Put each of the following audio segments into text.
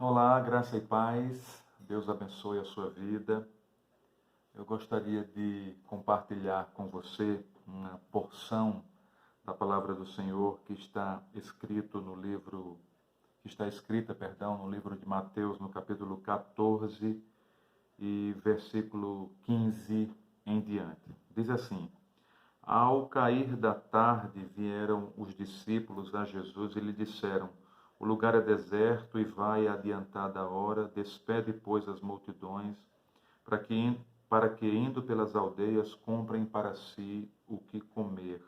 Olá, graça e paz. Deus abençoe a sua vida. Eu gostaria de compartilhar com você uma porção da palavra do Senhor que está escrita, no livro de Mateus, no capítulo 14 e versículo 15 em diante. Diz assim: Ao cair da tarde, vieram os discípulos a Jesus e lhe disseram: O lugar é deserto e vai adiantada a hora, despede, pois, as multidões, para que, indo pelas aldeias, comprem para si o que comer.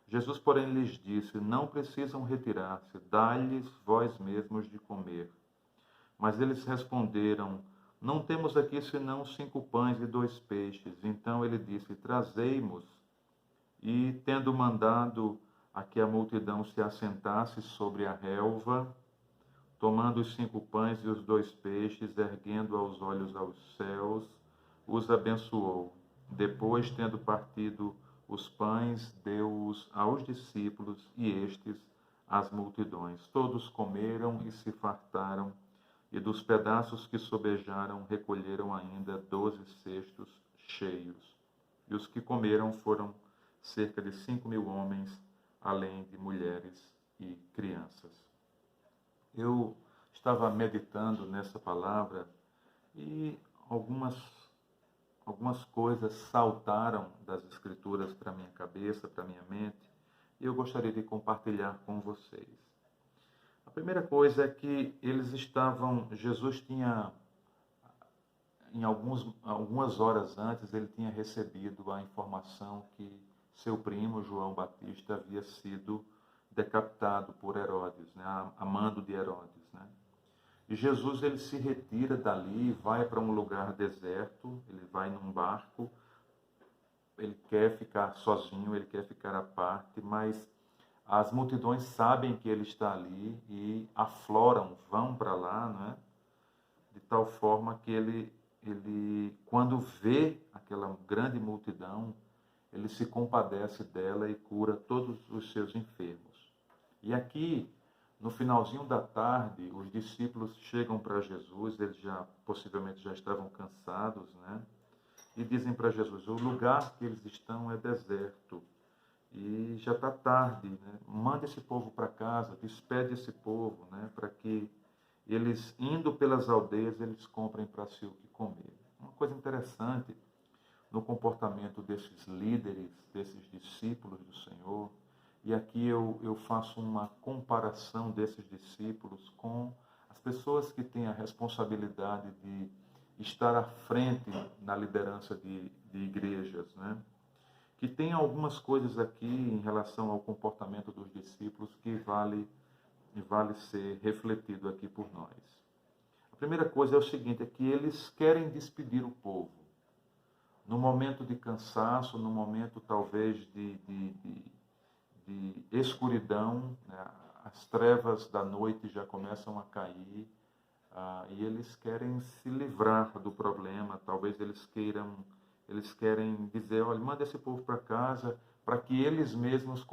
Jesus, porém, lhes disse: Não precisam retirar-se, dai-lhes vós mesmos de comer. Mas eles responderam: Não temos aqui senão 5 pães e 2 peixes. Então ele disse: Trazei-mos. E, tendo mandado a que a multidão se assentasse sobre a relva, tomando os 5 pães e os 2 peixes, erguendo os olhos aos céus, os abençoou. Depois, tendo partido os pães, deu-os aos discípulos e estes às multidões. Todos comeram e se fartaram, e dos pedaços que sobejaram recolheram ainda 12 cestos cheios. E os que comeram foram cerca de 5.000 homens, além de mulheres e crianças. Eu estava meditando nessa palavra e algumas coisas saltaram das Escrituras para minha cabeça, para minha mente, e eu gostaria de compartilhar com vocês. A primeira coisa é que Jesus tinha, algumas horas antes, ele tinha recebido a informação que seu primo, João Batista, havia sido decapitado por Herodes, né, a mando de Herodes. Né? E Jesus ele se retira dali, vai para um lugar deserto, ele vai num barco, ele quer ficar sozinho, ele quer ficar à parte, mas as multidões sabem que ele está ali e afloram, vão para lá, né? De tal forma que ele, quando vê aquela grande multidão, ele se compadece dela e cura todos os seus enfermos. E aqui, no finalzinho da tarde, os discípulos chegam para Jesus, eles possivelmente já estavam cansados, né? E dizem para Jesus: o lugar que eles estão é deserto e já está tarde, né? Manda esse povo para casa, despede esse povo, né? Para que eles, indo pelas aldeias, eles comprem para si o que comer. Uma coisa interessante no comportamento desses líderes, desses discípulos do Senhor, e aqui eu faço uma comparação desses discípulos com as pessoas que têm a responsabilidade de estar à frente na liderança de igrejas, né? Que tem algumas coisas aqui em relação ao comportamento dos discípulos que vale ser refletido aqui por nós. A primeira coisa é o seguinte, é que eles querem despedir o povo. No momento de cansaço, no momento talvez de escuridão, né? As trevas da noite já começam a cair, e eles querem se livrar do problema. Talvez eles querem dizer: olha, manda esse povo para casa para que eles mesmos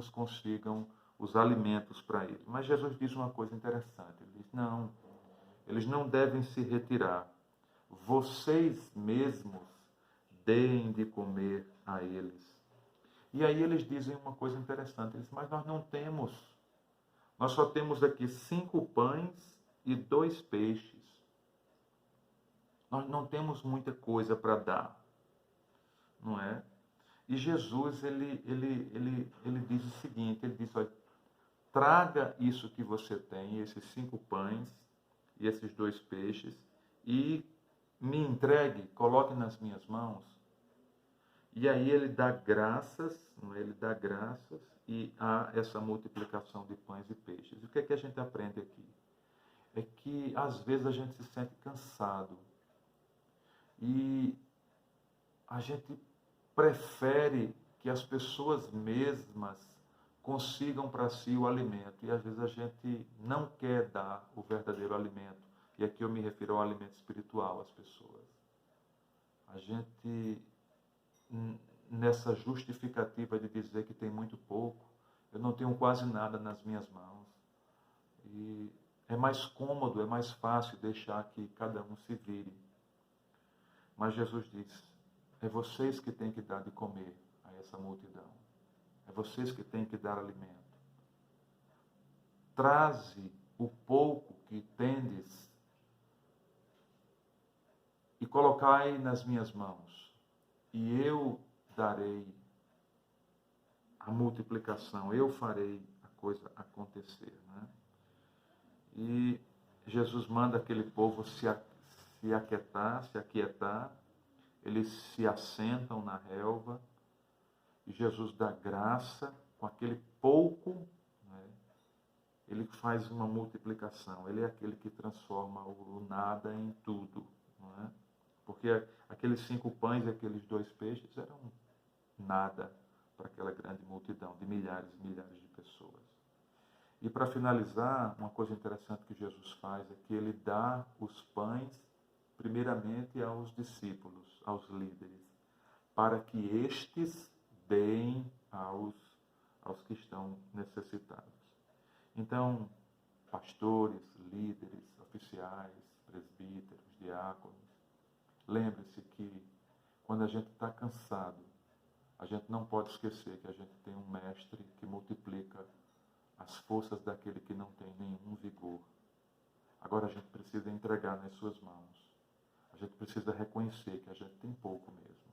consigam os alimentos para eles. Mas Jesus diz uma coisa interessante. Ele diz: não, eles não devem se retirar. Vocês mesmos deem de comer a eles. E aí eles dizem uma coisa interessante. Eles dizem: mas nós só temos aqui 5 pães e 2 peixes. Nós não temos muita coisa para dar, não é? E Jesus, ele diz o seguinte, ele diz: olha, traga isso que você tem, esses 5 pães e esses 2 peixes, e me entregue, coloque nas minhas mãos. E aí ele dá graças, não é? Ele dá graças e há essa multiplicação de pães e peixes. E o que é que a gente aprende aqui? É que às vezes a gente se sente cansado e a gente prefere que as pessoas mesmas consigam para si o alimento. E às vezes a gente não quer dar o verdadeiro alimento. E aqui eu me refiro ao alimento espiritual às pessoas. A gente, nessa justificativa de dizer que tem muito pouco, eu não tenho quase nada nas minhas mãos. E É mais cômodo, é mais fácil deixar que cada um se vire. Mas Jesus diz, é vocês que têm que dar de comer a essa multidão. É vocês que têm que dar alimento. Traze o pouco que tendes e colocai nas minhas mãos, e eu darei a multiplicação, eu farei a coisa acontecer. Né? E Jesus manda aquele povo se aquietar, eles se assentam na relva, e Jesus dá graça com aquele pouco, né? Ele faz uma multiplicação, ele é aquele que transforma o nada em tudo. Não é? Porque aqueles 5 pães e aqueles 2 peixes eram nada para aquela grande multidão de milhares e milhares de pessoas. E para finalizar, uma coisa interessante que Jesus faz é que ele dá os pães primeiramente aos discípulos, aos líderes, para que estes deem aos que estão necessitados. Então, pastores, líderes, oficiais, presbíteros, diáconos, lembre-se que quando a gente está cansado, a gente não pode esquecer que a gente tem um mestre que multiplica as forças daquele que não tem nenhum vigor. Agora a gente precisa entregar nas suas mãos. A gente precisa reconhecer que a gente tem pouco mesmo,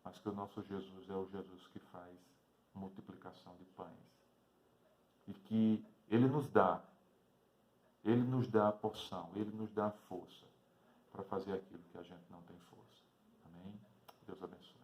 mas que o nosso Jesus é o Jesus que faz multiplicação de pães. E que Ele nos dá a porção, Ele nos dá a força para fazer aquilo que a gente não tem força. Amém? Deus abençoe.